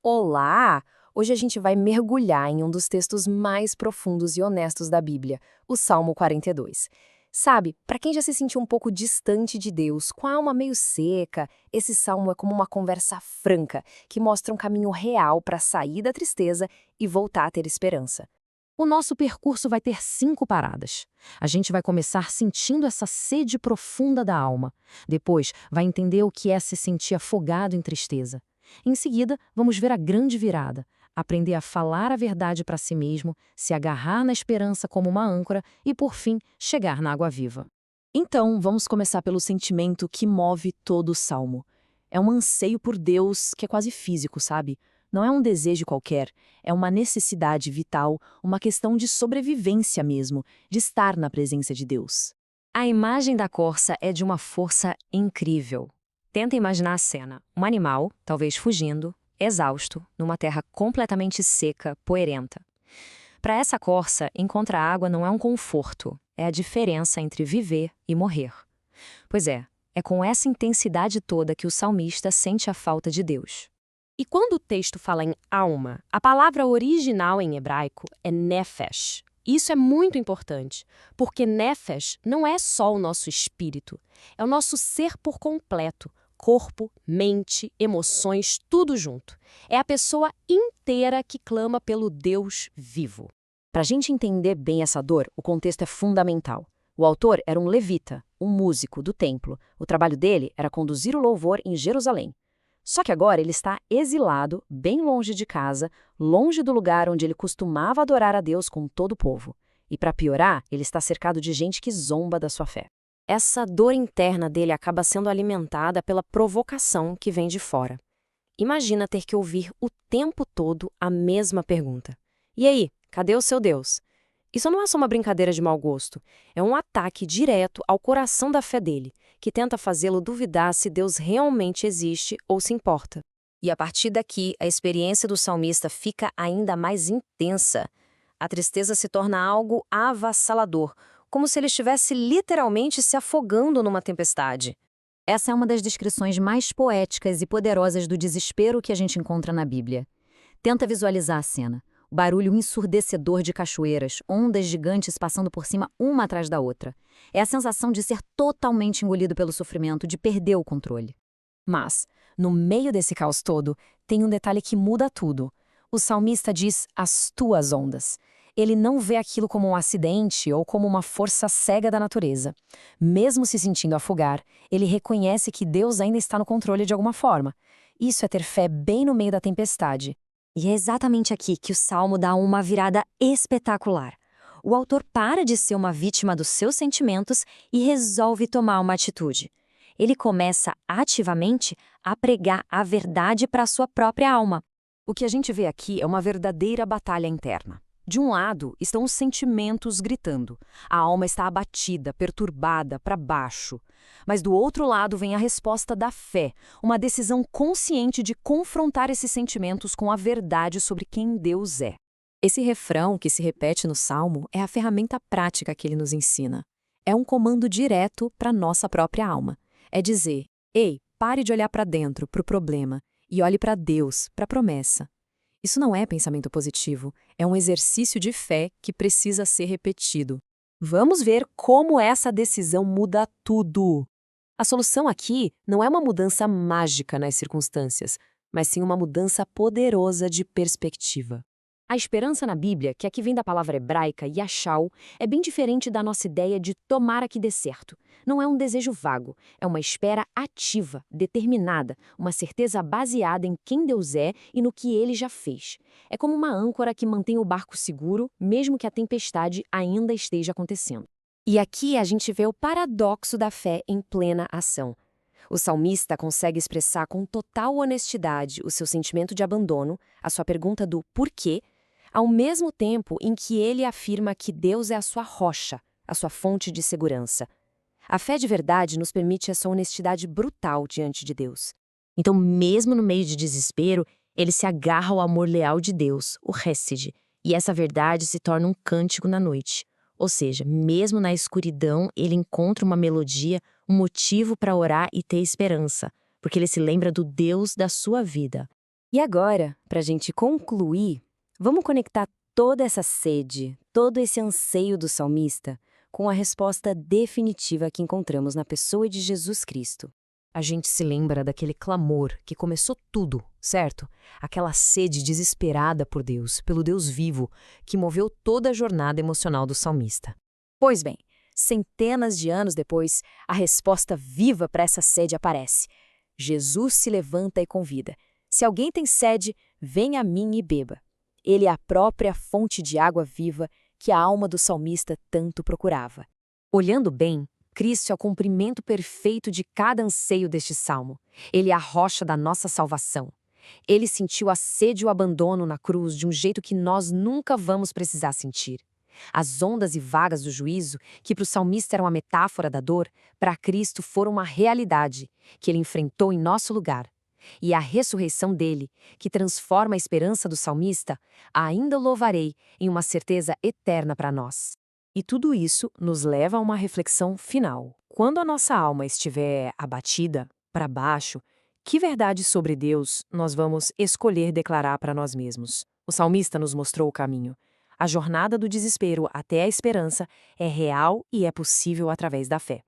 Olá! Hoje a gente vai mergulhar em um dos textos mais profundos e honestos da Bíblia, o Salmo 42. Sabe, para quem já se sentiu um pouco distante de Deus, com a alma meio seca, esse salmo é como uma conversa franca que mostra um caminho real para sair da tristeza e voltar a ter esperança. O nosso percurso vai ter 5 paradas. A gente vai começar sentindo essa sede profunda da alma. Depois, vai entender o que é se sentir afogado em tristeza. Em seguida, vamos ver a grande virada. Aprender a falar a verdade para si mesmo, se agarrar na esperança como uma âncora e, por fim, chegar na água viva. Então, vamos começar pelo sentimento que move todo o salmo. É um anseio por Deus que é quase físico, sabe? Não é um desejo qualquer, é uma necessidade vital, uma questão de sobrevivência mesmo, de estar na presença de Deus. A imagem da corça é de uma força incrível. Tenta imaginar a cena. Um animal, talvez fugindo, exausto, numa terra completamente seca, poeirenta. Para essa corça, encontrar água não é um conforto, é a diferença entre viver e morrer. Pois é com essa intensidade toda que o salmista sente a falta de Deus. E quando o texto fala em alma, a palavra original em hebraico é nefesh. Isso é muito importante, porque nefesh não é só o nosso espírito, é o nosso ser por completo, corpo, mente, emoções, tudo junto. É a pessoa inteira que clama pelo Deus vivo. Para a gente entender bem essa dor, o contexto é fundamental. O autor era um levita, um músico do templo. O trabalho dele era conduzir o louvor em Jerusalém. Só que agora ele está exilado, bem longe de casa, longe do lugar onde ele costumava adorar a Deus com todo o povo. E para piorar, ele está cercado de gente que zomba da sua fé. Essa dor interna dele acaba sendo alimentada pela provocação que vem de fora. Imagina ter que ouvir o tempo todo a mesma pergunta. E aí, cadê o seu Deus? Isso não é só uma brincadeira de mau gosto, é um ataque direto ao coração da fé dele, que tenta fazê-lo duvidar se Deus realmente existe ou se importa. E a partir daqui, a experiência do salmista fica ainda mais intensa. A tristeza se torna algo avassalador, como se ele estivesse literalmente se afogando numa tempestade. Essa é uma das descrições mais poéticas e poderosas do desespero que a gente encontra na Bíblia. Tenta visualizar a cena. O barulho ensurdecedor de cachoeiras, ondas gigantes passando por cima uma atrás da outra. É a sensação de ser totalmente engolido pelo sofrimento, de perder o controle. Mas, no meio desse caos todo, tem um detalhe que muda tudo. O salmista diz as tuas ondas. Ele não vê aquilo como um acidente ou como uma força cega da natureza. Mesmo se sentindo afogar, ele reconhece que Deus ainda está no controle de alguma forma. Isso é ter fé bem no meio da tempestade. E é exatamente aqui que o Salmo dá uma virada espetacular. O autor para de ser uma vítima dos seus sentimentos e resolve tomar uma atitude. Ele começa ativamente a pregar a verdade para a sua própria alma. O que a gente vê aqui é uma verdadeira batalha interna. De um lado estão os sentimentos gritando. A alma está abatida, perturbada, para baixo. Mas do outro lado vem a resposta da fé, uma decisão consciente de confrontar esses sentimentos com a verdade sobre quem Deus é. Esse refrão que se repete no Salmo é a ferramenta prática que ele nos ensina. É um comando direto para a nossa própria alma. É dizer, ei, pare de olhar para dentro, para o problema, e olhe para Deus, para a promessa. Isso não é pensamento positivo, é um exercício de fé que precisa ser repetido. Vamos ver como essa decisão muda tudo. A solução aqui não é uma mudança mágica nas circunstâncias, mas sim uma mudança poderosa de perspectiva. A esperança na Bíblia, que aqui vem da palavra hebraica yashau, é bem diferente da nossa ideia de tomara que dê certo. Não é um desejo vago, é uma espera ativa, determinada, uma certeza baseada em quem Deus é e no que Ele já fez. É como uma âncora que mantém o barco seguro, mesmo que a tempestade ainda esteja acontecendo. E aqui a gente vê o paradoxo da fé em plena ação. O salmista consegue expressar com total honestidade o seu sentimento de abandono, a sua pergunta do porquê, ao mesmo tempo em que ele afirma que Deus é a sua rocha, a sua fonte de segurança. A fé de verdade nos permite essa honestidade brutal diante de Deus. Então, mesmo no meio de desespero, ele se agarra ao amor leal de Deus, o Hesed, e essa verdade se torna um cântico na noite. Ou seja, mesmo na escuridão, ele encontra uma melodia, um motivo para orar e ter esperança, porque ele se lembra do Deus da sua vida. E agora, para a gente concluir, vamos conectar toda essa sede, todo esse anseio do salmista com a resposta definitiva que encontramos na pessoa de Jesus Cristo. A gente se lembra daquele clamor que começou tudo, certo? Aquela sede desesperada por Deus, pelo Deus vivo, que moveu toda a jornada emocional do salmista. Pois bem, centenas de anos depois, a resposta viva para essa sede aparece. Jesus se levanta e convida. Se alguém tem sede, venha a mim e beba. Ele é a própria fonte de água viva que a alma do salmista tanto procurava. Olhando bem, Cristo é o cumprimento perfeito de cada anseio deste salmo. Ele é a rocha da nossa salvação. Ele sentiu a sede e o abandono na cruz de um jeito que nós nunca vamos precisar sentir. As ondas e vagas do juízo, que para o salmista eram uma metáfora da dor, para Cristo foram uma realidade, que ele enfrentou em nosso lugar. E a ressurreição dele, que transforma a esperança do salmista, ainda o louvarei em uma certeza eterna para nós. E tudo isso nos leva a uma reflexão final. Quando a nossa alma estiver abatida, para baixo, que verdade sobre Deus nós vamos escolher declarar para nós mesmos? O salmista nos mostrou o caminho. A jornada do desespero até a esperança é real e é possível através da fé.